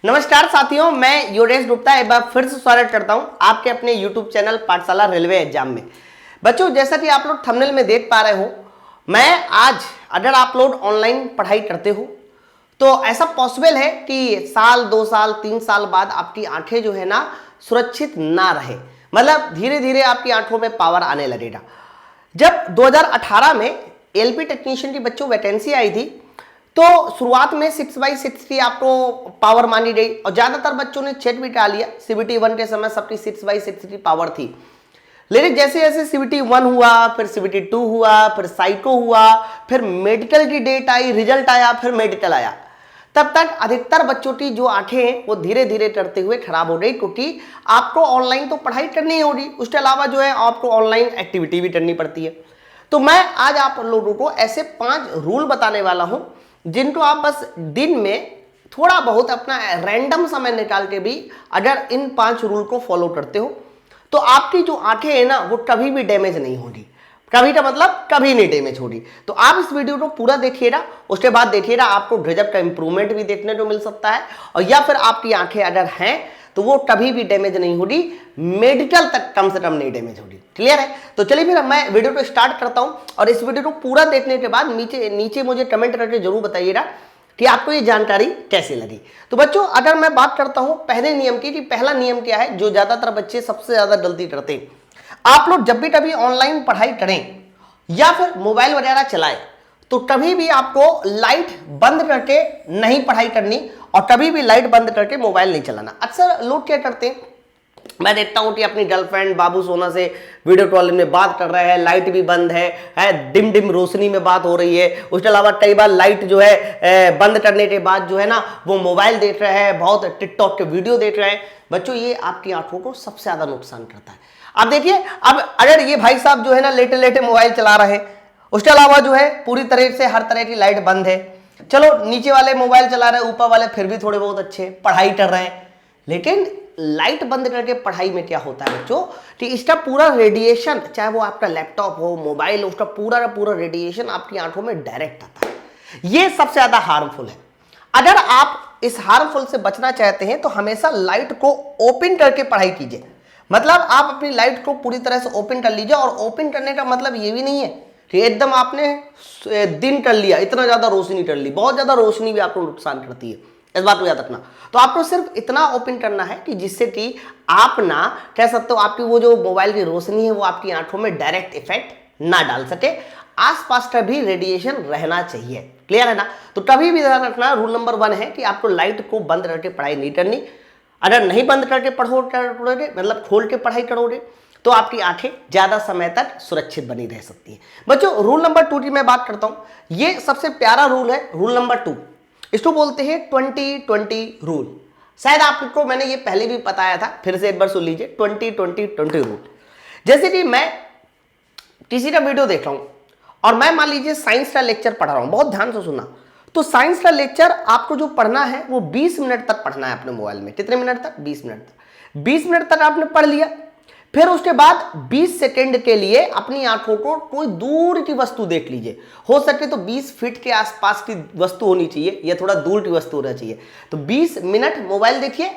नमस्कार साथियों, मैं योगेश गुप्ता एक बार फिर से स्वागत करता हूं आपके अपने YouTube चैनल पाठशाला रेलवे एग्जाम में। बच्चों, जैसा कि आप लोग थंबनेल में देख पा रहे हो, मैं आज अगर आप लोग ऑनलाइन पढ़ाई करते हो तो ऐसा पॉसिबल है कि साल 2 साल 3 साल बाद आपकी आंखें जो है ना सुरक्षित ना रहे, मतलब धीरे धीरे आपकी आंखों में पावर आने लगेगा। जब 2018 में एलपी टेक्नीशियन की बच्चों वैकेंसी आई थी तो शुरुआत में 6/6 की आपको पावर मानी गई और ज्यादातर बच्चों ने चेक भी डाल लिया। CBT 1 के समय सबकी 6/6 की पावर थी, लेकिन जैसे जैसे CBT 1 हुआ, फिर CBT 2 हुआ, फिर साइको हुआ, फिर मेडिकल की डेट आई, रिजल्ट आया, फिर मेडिकल आया, तब तक अधिकतर बच्चों की जो आंखें हैं वो धीरे धीरे करते हुए खराब हो गई, क्योंकि आपको ऑनलाइन तो पढ़ाई करनी होगी, उसके अलावा जो है आपको ऑनलाइन एक्टिविटी भी करनी पड़ती है। तो मैं आज आप लोगों को ऐसे 5 रूल बताने वाला हूं जिनको आप बस दिन में थोड़ा बहुत अपना रैंडम समय निकाल के भी अगर इन 5 रूल को फॉलो करते हो तो आपकी जो आंखें हैं ना वो कभी भी डैमेज नहीं होगी। कभी का मतलब कभी नहीं डैमेज होगी। तो आप इस वीडियो को पूरा देखिएगा, उसके बाद देखिएगा आपको गजब का इंप्रूवमेंट भी देखने को मिल सकता है, और या फिर आपकी आंखें अगर हैं तो वो कभी भी डैमेज नहीं होगी, मेडिकल तक कम से कम नहीं डैमेज होगी। क्लियर है? तो चलिए फिर मैं वीडियो को स्टार्ट करता हूं, और इस वीडियो को पूरा देखने के बाद नीचे मुझे कमेंट करके जरूर बताइएगा कि आपको ये जानकारी कैसी लगी। तो बच्चों, अगर मैं बात करता हूं पहले नियम की, कि पहला नियम क्या है जो ज्यादातर बच्चे सबसे ज्यादा गलती करते हैं। आप लोग जब भी कभी ऑनलाइन पढ़ाई करें या फिर मोबाइल वगैरह चलाएं तो कभी भी आपको लाइट बंद करके नहीं पढ़ाई करनी, और कभी भी लाइट बंद करके मोबाइल नहीं चलाना। अक्सर लोग क्या करते हैं, मैं देखता हूं कि अपनी गर्लफ्रेंड बाबू सोना से वीडियो कॉल में बात कर रहे हैं, लाइट भी बंद है, डिम डिम रोशनी में बात हो रही है। उसके अलावा कई बार लाइट जो है बंद करने के बाद जो है ना वो मोबाइल देख रहे हैं, बहुत टिकटॉक के वीडियो देख रहे हैं। बच्चों, ये आपकी आंखों को सबसे ज्यादा नुकसान करता है। अब देखिए, अब अगर ये भाई साहब जो है ना लेटे लेटे मोबाइल चला रहे हैं, उसके अलावा जो है पूरी तरह से हर तरह की लाइट बंद है, चलो नीचे वाले मोबाइल चला रहे हैं, ऊपर वाले फिर भी थोड़े बहुत अच्छे पढ़ाई कर रहे हैं, लेकिन लाइट बंद करके पढ़ाई में क्या होता है बच्चों कि इसका पूरा रेडिएशन, चाहे वो आपका लैपटॉप हो, मोबाइल हो, उसका पूरा का पूरा रेडिएशन आपकी आंखों में डायरेक्ट आता है। ये सबसे ज्यादा हार्मफुल है। अगर आप इस हार्मफुल से बचना चाहते हैं तो हमेशा लाइट को ओपन करके पढ़ाई कीजिए। मतलब आप अपनी लाइट को पूरी तरह से ओपन कर लीजिए, और ओपन करने का मतलब ये भी नहीं है कि एकदम आपने दिन कर लिया, इतना ज्यादा रोशनी कर ली। बहुत ज्यादा रोशनी भी आपको नुकसान करती है, इस बात को याद रखना। तो आपको सिर्फ इतना ओपन करना है कि जिससे कि आप ना कह सकते हो आपकी वो जो मोबाइल की रोशनी है वो आपकी आंखों में डायरेक्ट इफेक्ट ना डाल सके, आसपास का भी रेडिएशन रहना चाहिए। क्लियर है ना? तो कभी भी ध्यान रखना, रूल नंबर 1 है कि आपको लाइट को बंद करके पढ़ाई नहीं करनी। अगर नहीं बंद करके पढ़ोगे, मतलब खोल के पढ़ाई करोगे, तो आपकी आंखें ज्यादा समय तक सुरक्षित बनी रह सकती है। बच्चों, रूल नंबर 2 की मैं बात करता हूं। ये सबसे प्यारा रूल है, रूल नंबर 2। इसको बोलते हैं 20-20 रूल। शायद आपको मैंने ये पहले भी बताया था, फिर से एक बार सुन लीजिए, 20-20-20 रूल। जैसे कि मैं किसी का वीडियो देख रहा हूं और मैं मान लीजिए साइंस का लेक्चर पढ़ रहा हूं, बहुत ध्यान से सुनना। तो साइंस का लेक्चर आपको जो पढ़ना है वो 20 मिनट तक पढ़ना है अपने मोबाइल में। कितने मिनट तक? 20 मिनट तक। 20 मिनट तक आपने पढ़ लिया, फिर उसके बाद 20 सेकंड के लिए अपनी आंखों को कोई दूर की वस्तु देख लीजिए। हो सके तो 20 फीट के आसपास की वस्तु होनी चाहिए, या थोड़ा दूर की वस्तु होना चाहिए। तो 20 मिनट मोबाइल देखिए,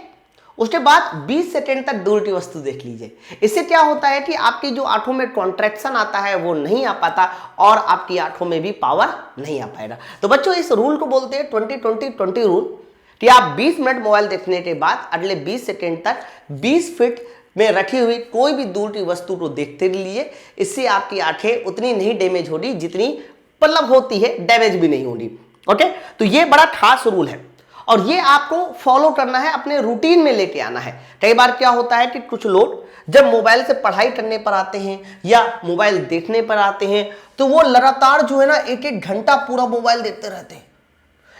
उसके बाद 20 सेकंड तक दूर की वस्तु देख लीजिए। इससे क्या होता है कि आपकी जो आंखों में कॉन्ट्रैक्शन आता है वो नहीं आ पाता, और आपकी आंखों में भी पावर नहीं आ पाएगा। तो बच्चों, इस रूल को बोलते हैं 20-20-20 रूल, कि आप 20 मिनट मोबाइल देखने के बाद अगले 20 सेकंड तक 20 फीट में रखी हुई कोई भी दूर की वस्तु को देखते रहिए। इससे आपकी आंखें उतनी नहीं डैमेज होगी जितनी मतलब होती है, डैमेज भी नहीं होगी। ओके, तो ये बड़ा खास रूल है, और ये आपको फॉलो करना है, अपने रूटीन में लेके आना है। कई बार क्या होता है कि कुछ लोग जब मोबाइल से पढ़ाई करने पर आते हैं या मोबाइल देखने पर आते हैं तो वो लगातार जो है ना 1-1 घंटा पूरा मोबाइल देखते रहते हैं।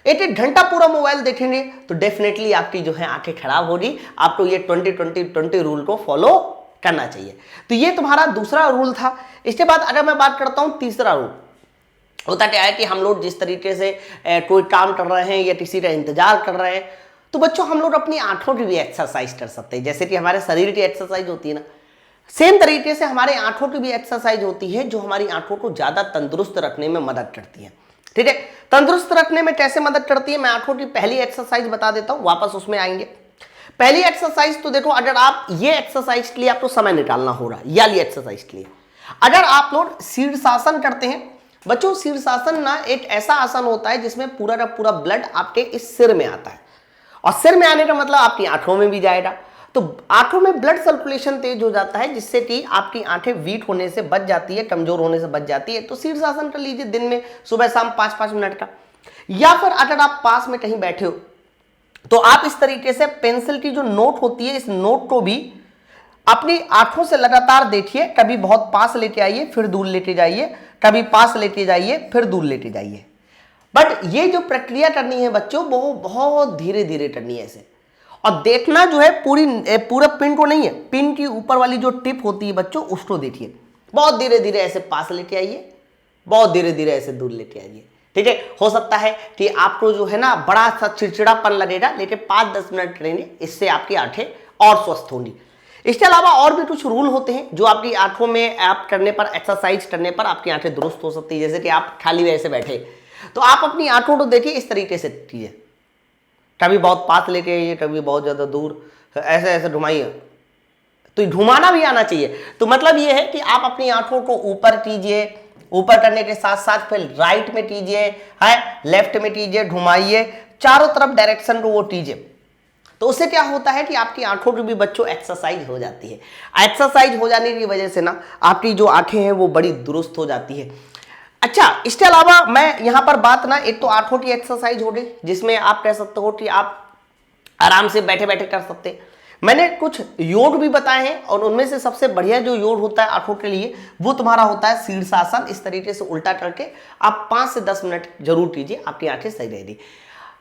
1-1 घंटा पूरा मोबाइल देखेंगे तो डेफिनेटली आपकी जो है आंखें खराब होगी। आपको ये 20-20-20 रूल को फॉलो करना चाहिए। तो ये तुम्हारा दूसरा रूल था। इसके बाद अगर मैं बात करता हूं तीसरा रूल, होता क्या है कि हम लोग जिस तरीके से कोई काम कर रहे हैं या किसी का इंतजार कर रहे हैं, तो बच्चों हम लोग अपनी आंखों की भी एक्सरसाइज कर सकते हैं। जैसे कि हमारे शरीर की एक्सरसाइज होती है ना, सेम तरीके से हमारे आंखों की भी एक्सरसाइज होती है जो हमारी आंखों को ज्यादा तंदुरुस्त रखने में मदद करती है। ठीक है? तंदुरुस्त रखने में कैसे मदद करती है, मैं आंखों की पहली एक्सरसाइज बता देता हूं, वापस उसमें आएंगे। पहली एक्सरसाइज तो देखो, अगर आप ये एक्सरसाइज के लिए आपको समय निकालना हो रहा है, या ये एक्सरसाइज के लिए अगर आप लोग शीर्षासन करते हैं बच्चों, शीर्षासन ना एक ऐसा आसन होता है जिसमें पूरा का पूरा ब्लड आपके इस सिर में आता है, और सिर में आने का मतलब आपकी आंखों में भी जाएगा, तो आंखों में ब्लड सर्कुलेशन तेज हो जाता है, जिससे कि आपकी आंखें वीक होने से बच जाती है, कमजोर होने से बच जाती है। तो शीर्षासन कर लीजिए दिन में सुबह शाम 5-5 मिनट का। या फिर अगर आप पास में कहीं बैठे हो तो आप इस तरीके से पेंसिल की जो नोट होती है, इस नोट को भी अपनी आंखों से लगातार देखिए, कभी बहुत पास लेके आइए फिर दूर लेके जाइए, कभी पास लेके जाइए फिर दूर लेके जाइए। बट ये जो प्रक्रिया करनी है बच्चों, वो बहुत धीरे धीरे करनी है इसे, और देखना जो है पूरा पिन को नहीं है, पिन की ऊपर वाली जो टिप होती है बच्चों उसको देखिए। बहुत धीरे धीरे ऐसे पास लेके आइए, बहुत धीरे धीरे ऐसे दूर लेके आइए। ठीक है, हो सकता है कि आपको जो है ना बड़ा सा चिड़चिड़ापन लगेगा, लेकिन 5-10 मिनट करेंगे, इससे आपकी आंखें और स्वस्थ होंगी। इसके अलावा और भी कुछ रूल होते हैं जो आपकी आंखों में आप करने पर, एक्सरसाइज करने पर आपकी आंखें दुरुस्त हो सकती है। जैसे कि आप खाली वैसे बैठे तो आप अपनी आंखों को देखिए इस तरीके से कीजिए, कभी बहुत पास लेके आइए, कभी बहुत ज्यादा दूर, ऐसे ऐसे घुमाइए, तो घुमाना भी आना चाहिए। तो मतलब ये है कि आप अपनी आंखों को ऊपर कीजिए, ऊपर करने के साथ साथ फिर राइट में कीजिए, है लेफ्ट में कीजिए, घुमाइए, चारों तरफ डायरेक्शन को वो कीजिए। तो उससे क्या होता है कि आपकी आंखों की भी बच्चों एक्सरसाइज हो जाती है। एक्सरसाइज हो जाने की वजह से ना आपकी जो आंखें हैं वो बड़ी दुरुस्त हो जाती है। अच्छा, इसके अलावा मैं यहां पर बात ना, एक तो आंखों की एक्सरसाइज हो गई जिसमें आप कह सकते हो कि आप आराम से बैठे बैठे कर सकते हैं। मैंने कुछ योग भी बताए हैं, और उनमें से सबसे बढ़िया जो योग होता है आंखों के लिए वो तुम्हारा होता है शीर्षासन। इस तरीके से उल्टा करके आप 5 से 10 मिनट जरूर कीजिए, आपकी आंखें सही रहेगी।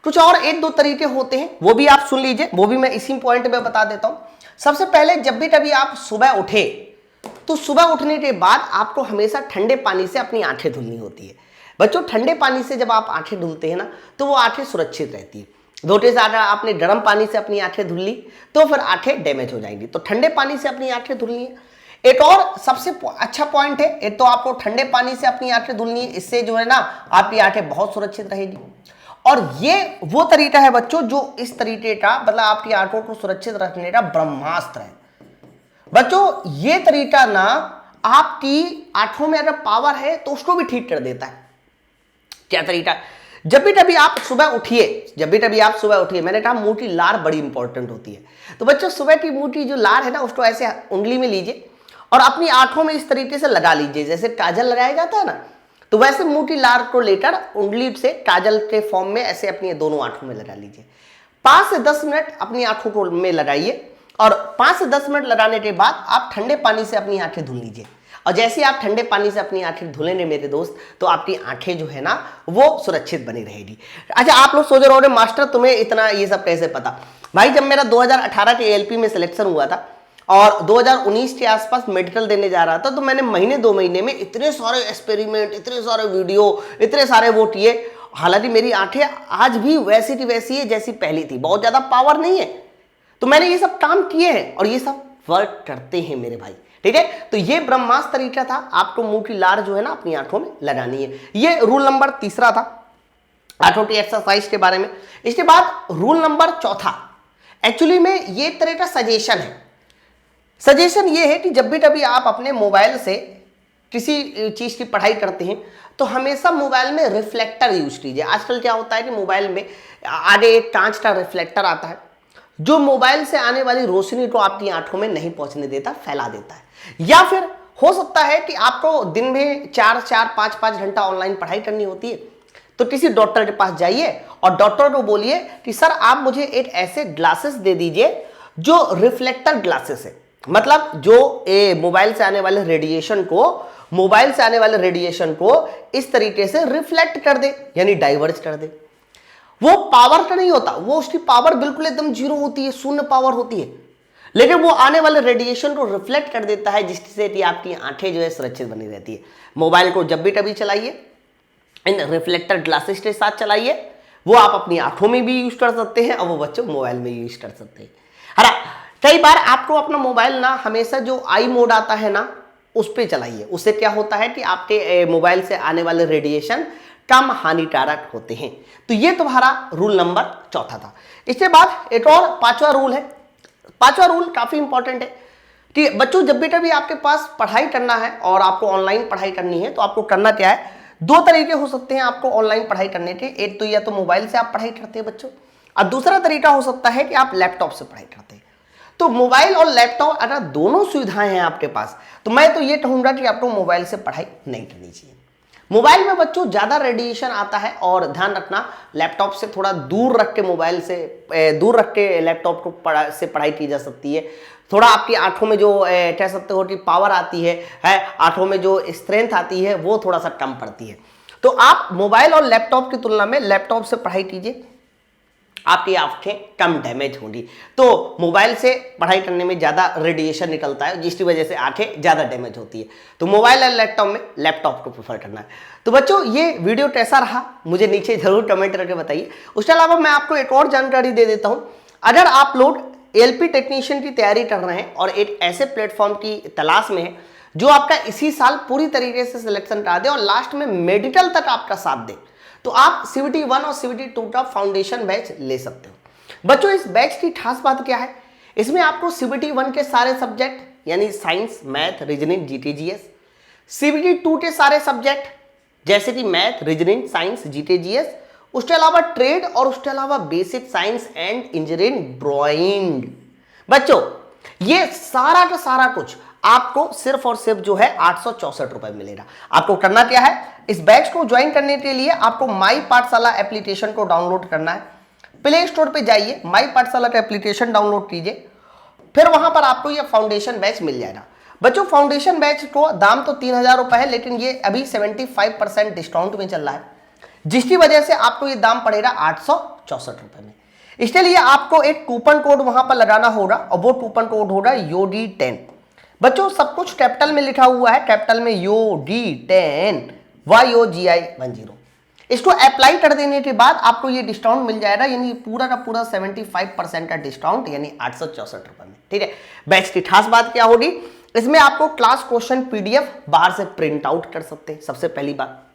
कुछ और 1-2 तरीके होते हैं, वो भी आप सुन लीजिए, वो भी मैं इसी पॉइंट में बता देता हूं। सबसे पहले जब भी कभी आप सुबह उठे तो सुबह उठने के बाद आपको हमेशा ठंडे पानी से अपनी आंखें धुलनी होती है। बच्चों, ठंडे पानी से जब आप आंखें धुलते हैं ना तो वो आंखें सुरक्षित रहती है। धोते से अगर आपने गर्म पानी से अपनी आंखें धुल ली तो फिर आंखें डैमेज हो जाएंगी। तो ठंडे पानी से अपनी आंखें धुलनी है। एक और सबसे अच्छा पॉइंट है, एक तो आपको ठंडे पानी से अपनी आंखें धुलनी है, इससे जो है ना आपकी आंखें बहुत सुरक्षित रहेगी। और ये वो तरीका है बच्चों जो इस तरीके का, मतलब आपकी आंखों को सुरक्षित रखने का ब्रह्मास्त्र है। बच्चों, ये तरीका ना आपकी आंखों में अगर पावर है तो उसको भी ठीक कर देता है। क्या तरीका? जब भी कभी आप सुबह उठिए, मैंने कहा मुंह की लार बड़ी इंपॉर्टेंट होती है। तो बच्चों, सुबह की मुंह की जो लार है ना उसको ऐसे उंगली में लीजिए और अपनी आंखों में इस तरीके से लगा लीजिए, जैसे काजल लगाया जाता है ना, तो वैसे मुंह की लार को लेकर उंगली से काजल के फॉर्म में ऐसे अपनी दोनों आंखों में लगा लीजिए। 5 से 10 मिनट अपनी आंखों को में लगाइए, और 5 से 10 मिनट लगाने के बाद आप ठंडे पानी से अपनी आंखें धुल लीजिए। और जैसे आप ठंडे पानी से अपनी आंखें धुलेंगे मेरे दोस्त, तो आपकी आंखें जो है ना वो सुरक्षित बनी रहेगी। अच्छा, आप लोग सोच रहे होंगे मास्टर तुम्हें इतना ये सब कैसे पता? भाई, जब मेरा 2018 के एएलपी में सिलेक्शन हुआ था और 2019 के आसपास मेडिकल देने जा रहा था, तो मैंने महीने 2 महीने में इतने सारे एक्सपेरिमेंट, इतने सारे वीडियो, इतने सारे वो किए। हालांकि मेरी आंखें आज भी वैसी की वैसी है जैसी पहली थी, बहुत ज्यादा पावर नहीं है, तो मैंने ये सब काम किए हैं और ये सब वर्क करते हैं मेरे भाई। ठीक है, तो ये ब्रह्मास्त्र तरीका था, आपको मुंह की लार जो है ना अपनी आंखों में लगानी है। ये रूल नंबर 3 था आंखों की एक्सरसाइज के बारे में। इसके बाद रूल नंबर 4, एक्चुअली में ये तरह का सजेशन है। सजेशन ये है कि जब भी कभी आप अपने मोबाइल से किसी चीज की पढ़ाई करते हैं तो हमेशा मोबाइल में रिफ्लेक्टर यूज कीजिए। आजकल क्या होता है कि मोबाइल में आगे एक कांच का रिफ्लेक्टर आता है जो मोबाइल से आने वाली रोशनी को आपकी आंखों में नहीं पहुंचने देता, फैला देता है। या फिर हो सकता है कि आपको दिन में 4-4, 5-5 घंटा ऑनलाइन पढ़ाई करनी होती है, तो किसी डॉक्टर के पास जाइए और डॉक्टर को बोलिए कि सर आप मुझे एक ऐसे ग्लासेस दे दीजिए जो रिफ्लेक्टर ग्लासेस है, मतलब जो मोबाइल से आने वाले रेडिएशन को इस तरीके से रिफ्लेक्ट कर दे, यानी डाइवर्ज कर दे। वो पावर का नहीं होता, वो उसकी पावर बिल्कुल एकदम 0 होती है, शून्य पावर होती है, लेकिन वो आने वाले रेडिएशन को रिफ्लेक्ट कर देता है, जिससे कि आपकी आंखें जो है सुरक्षित बनी रहती है। मोबाइल को जब भी कभी चलाइए इन रिफ्लेक्टर ग्लासेस के साथ चलाइए, वो आप अपनी आंखों में भी यूज कर सकते हैं और वो बच्चों मोबाइल में यूज कर सकते हैं। है कई बार आपको अपना मोबाइल ना हमेशा जो आई मोड आता है ना उस पर चलाइए। उससे क्या होता है कि आपके मोबाइल से आने वाले रेडिएशन कम हानिकारक होते हैं। तो ये तुम्हारा रूल नंबर चौथा था। इसके बाद एक और पांचवा रूल है। पांचवा रूल काफी इंपॉर्टेंट है। ठीक है बच्चों, जब भी कभी आपके पास पढ़ाई करना है और आपको ऑनलाइन पढ़ाई करनी है तो आपको करना क्या है, दो तरीके हो सकते हैं आपको ऑनलाइन पढ़ाई करने के। एक तो या तो मोबाइल से आप पढ़ाई करते हैं बच्चों, और दूसरा तरीका हो सकता है कि आप लैपटॉप से पढ़ाई करते हैं। तो मोबाइल और लैपटॉप अगर दोनों सुविधाएं हैं आपके पास तो मैं तो ये कहूंगा कि आपको मोबाइल से पढ़ाई नहीं करनी चाहिए। मोबाइल में बच्चों ज्यादा रेडिएशन आता है, और ध्यान रखना लैपटॉप से थोड़ा दूर रख के मोबाइल से दूर रख के लैपटॉप को से पढ़ाई की जा सकती है। थोड़ा आपकी आंखों में जो कह सकते हो कि पावर आती है आंखों में जो स्ट्रेंथ आती है वो थोड़ा सा कम पड़ती है। तो आप मोबाइल और लैपटॉप की तुलना में लैपटॉप से पढ़ाई कीजिए, आपकी आंखें कम डैमेज होंगी। तो मोबाइल से पढ़ाई करने में ज़्यादा रेडिएशन निकलता है जिसकी वजह से आंखें ज़्यादा डैमेज होती है। तो मोबाइल और लैपटॉप में लैपटॉप को प्रेफर करना है। तो बच्चों ये वीडियो कैसा रहा मुझे नीचे जरूर कमेंट करके बताइए। उसके अलावा मैं आपको एक और जानकारी दे देता हूँ। अगर आप लोग एलपी टेक्नीशियन की तैयारी कर रहे हैं और एक ऐसे प्लेटफॉर्म की तलाश में है जो आपका इसी साल पूरी तरीके से सिलेक्शन करा दे और लास्ट में मेडिकल तक आपका साथ दे, तो आप CBT 1 और CBT 2 का फाउंडेशन बैच ले सकते हो। बच्चों इस बैच की खास बात क्या है, इसमें आपको CBT 1 के सारे सब्जेक्ट यानी science, math, reasoning, GT GS, CBT 2 के सारे सब्जेक्ट जैसे कि math, reasoning, science, GT GS, उसके अलावा ट्रेड और उसके अलावा basic science and engineering drawing. बच्चों ये सारा का सारा कुछ आपको सिर्फ और सिर्फ जो है 864 रुपए मिलेगा। आपको करना क्या है, इस बैच को ज्वाइन करने के लिए आपको माई पाठशाला एप्लीकेशन को डाउनलोड करना है। प्ले स्टोर पे जाइए, माई पाठशाला का एप्लीकेशन डाउनलोड कीजिए, फिर वहां पर आपको यह फाउंडेशन बैच मिल जाएगा। बच्चों फाउंडेशन बैच को दाम तो 3000 रुपए है, लेकिन ये अभी 75% डिस्काउंट में चल रहा है, जिसकी वजह से आपको ये दाम पड़ेगा 864 रुपए में। इसके लिए आपको एक कूपन कोड वहां पर लगाना होगा और वो कूपन कोड होगा YOD10। बच्चों सब कुछ कैपिटल में लिखा हुआ है, कैपिटल में YOD10 YOGI10। इसको अप्लाई कर देने के बाद आपको ये डिस्काउंट मिल जाएगा, यानी पूरा का पूरा 75% का डिस्काउंट यानी 864 रुपए में। ठीक है, बैच की खास बात क्या होगी, इसमें आपको क्लास क्वेश्चन PDF बाहर से प्रिंट आउट कर सकते हैं। सबसे पहली बात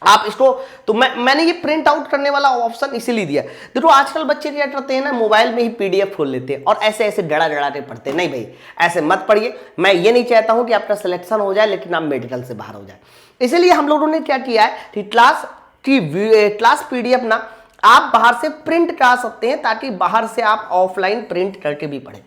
आप इसको तो मैंने ये प्रिंट आउट करने वाला ऑप्शन इसीलिए दिया। देखो आजकल बच्चे क्या करते हैं ना, मोबाइल में ही PDF खोल लेते हैं और ऐसे ऐसे डरा डरा के पढ़ते हैं। नहीं भाई, ऐसे मत पढ़िए। मैं ये नहीं चाहता हूं कि आपका सिलेक्शन हो जाए लेकिन आप मेडिकल से बाहर हो जाए। इसीलिए हम लोगों ने क्या किया है कि क्लास PDF ना आप बाहर से प्रिंट करा सकते हैं, ताकि बाहर से आप ऑफलाइन प्रिंट करके भी पढ़ें।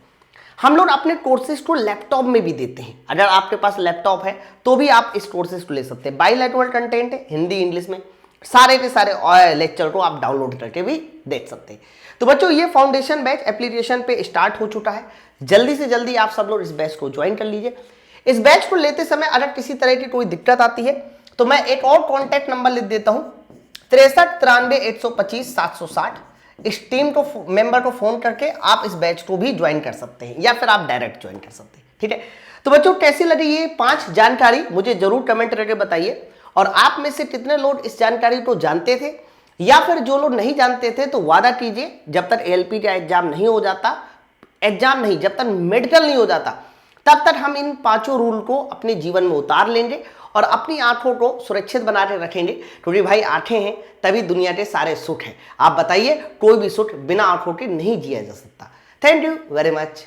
हम लोग अपने कोर्सेज को लैपटॉप में भी देते हैं। अगर आपके पास लैपटॉप है तो भी आप इस कोर्सेज को ले सकते हैं। बाइलैटरल कंटेंट है, हिंदी इंग्लिश में, सारे के सारे लेक्चर को आप डाउनलोड करके भी देख सकते हैं। तो बच्चों ये फाउंडेशन बैच एप्लीकेशन पे स्टार्ट हो चुका है। जल्दी से जल्दी आप सब लोग इस बैच को ज्वाइन कर लीजिए। इस बैच को लेते समय अगर किसी तरह की कोई दिक्कत आती है तो मैं एक और कॉन्टैक्ट नंबर लिख देता हूँ, 63 93 125 760। इस टीम को मेंबर को फोन करके आप इस बैच को भी ज्वाइन कर सकते हैं या फिर आप डायरेक्ट ज्वाइन कर सकते हैं। ठीक है, तो बच्चों कैसी लगी ये 5 जानकारी मुझे जरूर कमेंट करके बताइए। और आप में से कितने लोग इस जानकारी को जानते थे, या फिर जो लोग नहीं जानते थे तो वादा कीजिए जब तक ALP का एग्जाम नहीं हो जाता, जब तक मेडिकल नहीं हो जाता, तब तक हम इन 5 रूल को अपने जीवन में उतार लेंगे और अपनी आंखों को सुरक्षित बना के रखेंगे। क्योंकि भाई आंखें हैं तभी दुनिया के सारे सुख हैं। आप बताइए, कोई भी सुख बिना आंखों के नहीं जिया जा सकता। Thank you very much.